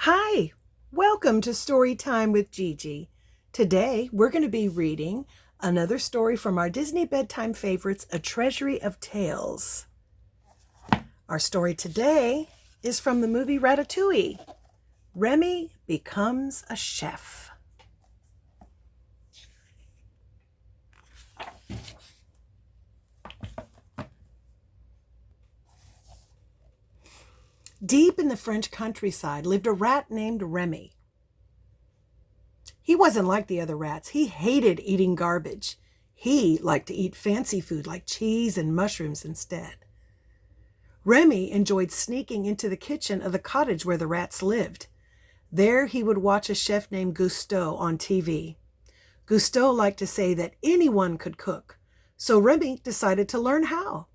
Hi, welcome to Story Time with Gigi. Today we're going to be reading another story from our Disney bedtime favorites, A Treasury of Tales. Our story today is from the movie Ratatouille. Remy becomes a chef. Deep in the French countryside lived a rat named Remy. He wasn't like the other rats. He hated eating garbage. He liked to eat fancy food like cheese and mushrooms instead. Remy enjoyed sneaking into the kitchen of the cottage where the rats lived. There he would watch a chef named Gusteau on TV. Gusteau liked to say that anyone could cook, so Remy decided to learn how.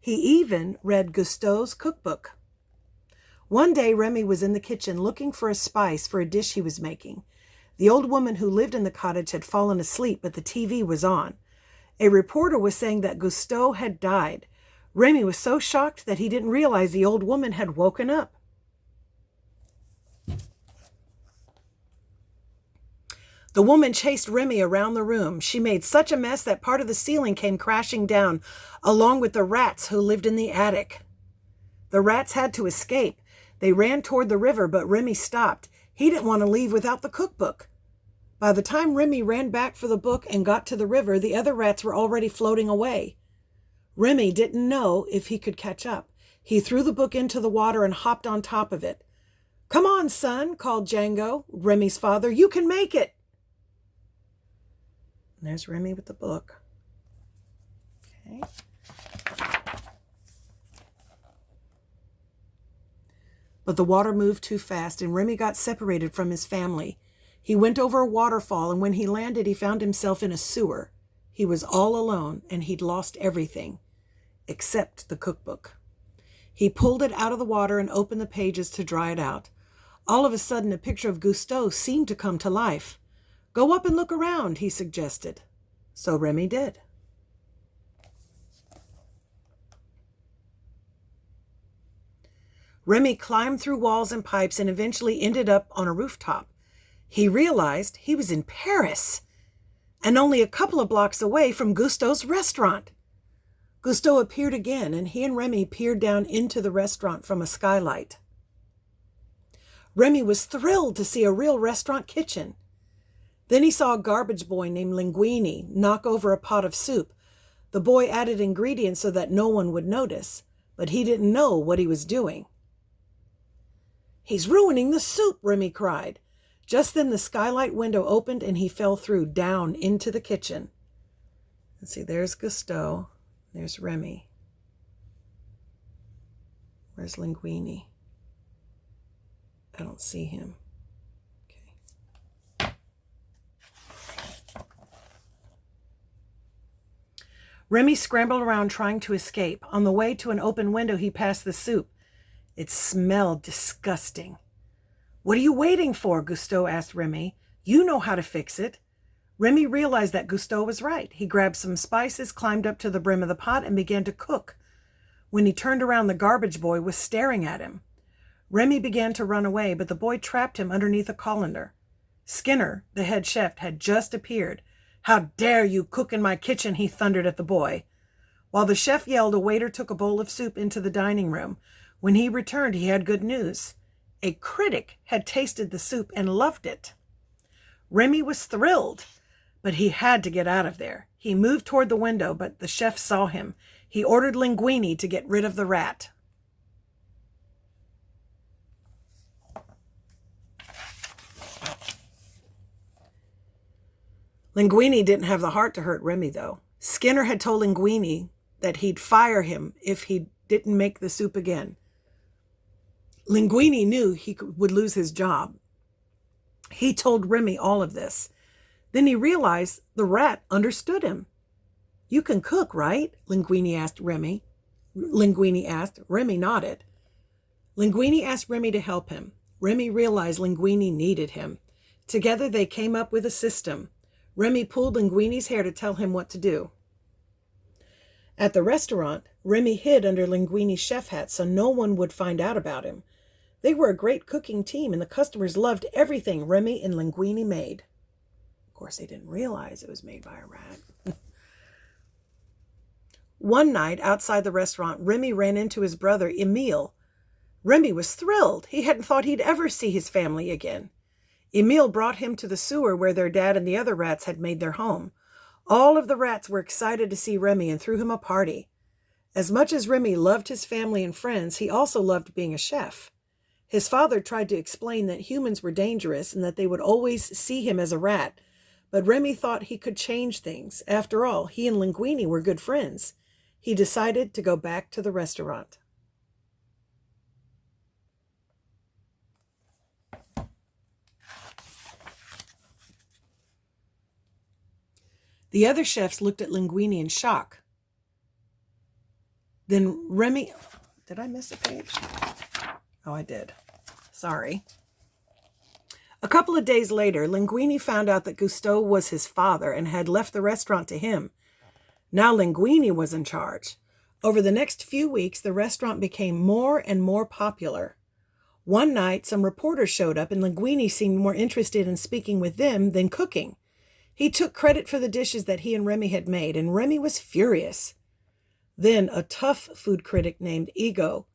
He even read Gusteau's cookbook. One day Remy was in the kitchen looking for a spice for a dish he was making. The old woman who lived in the cottage had fallen asleep, but the TV was on. A reporter was saying that Gusteau had died. Remy was so shocked that he didn't realize the old woman had woken up. The woman chased Remy around the room. She made such a mess that part of the ceiling came crashing down, along with the rats who lived in the attic. The rats had to escape. They ran toward the river, but Remy stopped. He didn't want to leave without the cookbook. By the time Remy ran back for the book and got to the river, the other rats were already floating away. Remy didn't know if he could catch up. He threw the book into the water and hopped on top of it. "Come on, son," called Django, Remy's father. "You can make it." And there's Remy with the book. Okay. But the water moved too fast, and Remy got separated from his family. He went over a waterfall, and when he landed, he found himself in a sewer. He was all alone, and he'd lost everything, except the cookbook. He pulled it out of the water and opened the pages to dry it out. All of a sudden, a picture of Gusteau seemed to come to life. "Go up and look around," he suggested. So Remy did. Remy climbed through walls and pipes and eventually ended up on a rooftop. He realized he was in Paris and only a couple of blocks away from Gusteau's restaurant. Gusteau appeared again, and he and Remy peered down into the restaurant from a skylight. Remy was thrilled to see a real restaurant kitchen. Then he saw a garbage boy named Linguini knock over a pot of soup. The boy added ingredients so that no one would notice, but he didn't know what he was doing. "He's ruining the soup," Remy cried. Just then the skylight window opened and he fell through down into the kitchen. Let's see, there's Gusteau. There's Remy. Where's Linguini? I don't see him. Okay. Remy scrambled around trying to escape. On the way to an open window, he passed the soup. It smelled disgusting. "What are you waiting for?" Gusteau asked Remy. "You know how to fix it." Remy realized that Gusteau was right. He grabbed some spices, climbed up to the brim of the pot, and began to cook. When he turned around, the garbage boy was staring at him. Remy began to run away, but the boy trapped him underneath a colander. Skinner, the head chef, had just appeared. "How dare you cook in my kitchen?" he thundered at the boy. While the chef yelled, a waiter took a bowl of soup into the dining room. When he returned, he had good news. A critic had tasted the soup and loved it. Remy was thrilled, but he had to get out of there. He moved toward the window, but the chef saw him. He ordered Linguini to get rid of the rat. Linguini didn't have the heart to hurt Remy, though. Skinner had told Linguini that he'd fire him if he didn't make the soup again. Linguini knew he would lose his job. He told Remy all of this. Then he realized the rat understood him. "You can cook, right?" Linguini asked Remy. Remy nodded. Linguini asked Remy to help him. Remy realized Linguini needed him. Together they came up with a system. Remy pulled Linguini's hair to tell him what to do. At the restaurant, Remy hid under Linguini's chef hat so no one would find out about him. They were a great cooking team, and the customers loved everything Remy and Linguini made. Of course, they didn't realize it was made by a rat. One night, outside the restaurant, Remy ran into his brother, Emile. Remy was thrilled. He hadn't thought he'd ever see his family again. Emile brought him to the sewer where their dad and the other rats had made their home. All of the rats were excited to see Remy and threw him a party. As much as Remy loved his family and friends, he also loved being a chef. His father tried to explain that humans were dangerous and that they would always see him as a rat, but Remy thought he could change things. After all, he and Linguini were good friends. He decided to go back to the restaurant. The other chefs looked at Linguini in shock. Then Remy... Did I miss a page? Oh, I did. Sorry. A couple of days later, Linguini found out that Gusteau was his father and had left the restaurant to him. Now Linguini was in charge. Over the next few weeks, the restaurant became more and more popular. One night, some reporters showed up, and Linguini seemed more interested in speaking with them than cooking. He took credit for the dishes that he and Remy had made, and Remy was furious. Then a tough food critic named Ego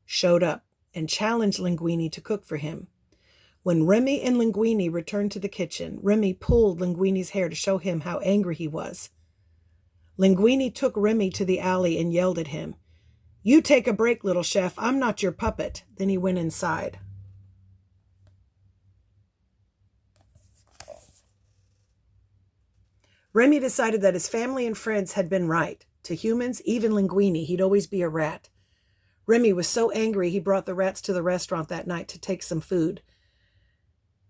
showed up and challenged Linguini to cook for him. When Remy and Linguini returned to the kitchen, Remy pulled Linguini's hair to show him how angry he was. Linguini took Remy to the alley and yelled at him, "You take a break, little chef. I'm not your puppet." Then he went inside. Remy decided that his family and friends had been right. To humans, even Linguini, he'd always be a rat. Remy was so angry he brought the rats to the restaurant that night to take some food.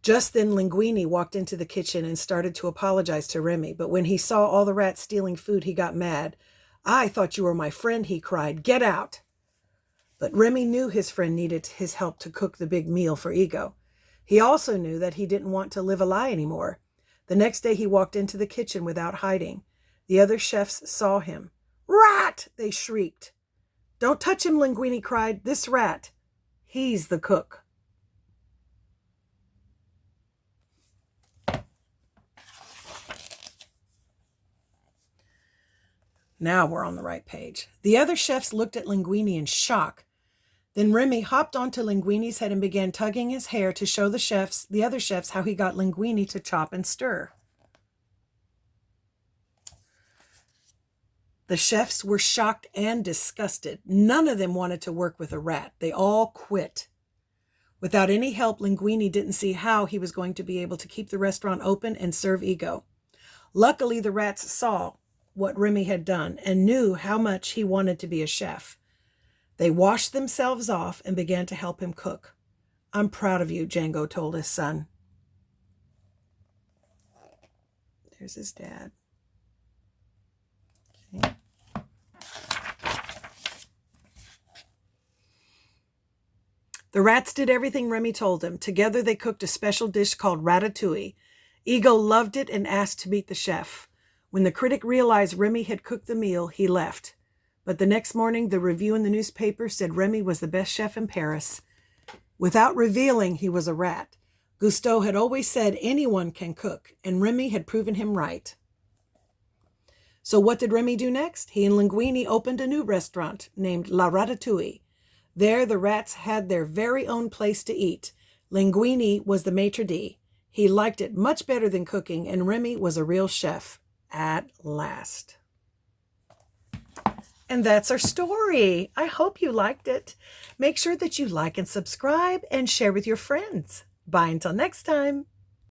Just then Linguini walked into the kitchen and started to apologize to Remy, but when he saw all the rats stealing food, he got mad. "I thought you were my friend," he cried. "Get out!" But Remy knew his friend needed his help to cook the big meal for Ego. He also knew that he didn't want to live a lie anymore. The next day he walked into the kitchen without hiding. The other chefs saw him. "Rat!" they shrieked. "Don't touch him," Linguini cried. "This rat, he's the cook." Now we're on the right page. The other chefs looked at Linguini in shock. Then Remy hopped onto Linguini's head and began tugging his hair to show the other chefs how he got Linguini to chop and stir. The chefs were shocked and disgusted. None of them wanted to work with a rat. They all quit. Without any help, Linguini didn't see how he was going to be able to keep the restaurant open and serve Ego. Luckily, the rats saw what Remy had done and knew how much he wanted to be a chef. They washed themselves off and began to help him cook. "I'm proud of you," Django told his son. There's his dad. Okay. The rats did everything Remy told them. Together they cooked a special dish called Ratatouille. Ego loved it and asked to meet the chef. When the critic realized Remy had cooked the meal, he left. But the next morning, the review in the newspaper said Remy was the best chef in Paris, without revealing he was a rat. Gusteau had always said anyone can cook, and Remy had proven him right. So what did Remy do next? He and Linguini opened a new restaurant named La Ratatouille. There, the rats had their very own place to eat. Linguini was the maitre d'. He liked it much better than cooking, and Remy was a real chef at last. And that's our story. I hope you liked it. Make sure that you like and subscribe and share with your friends. Bye until next time.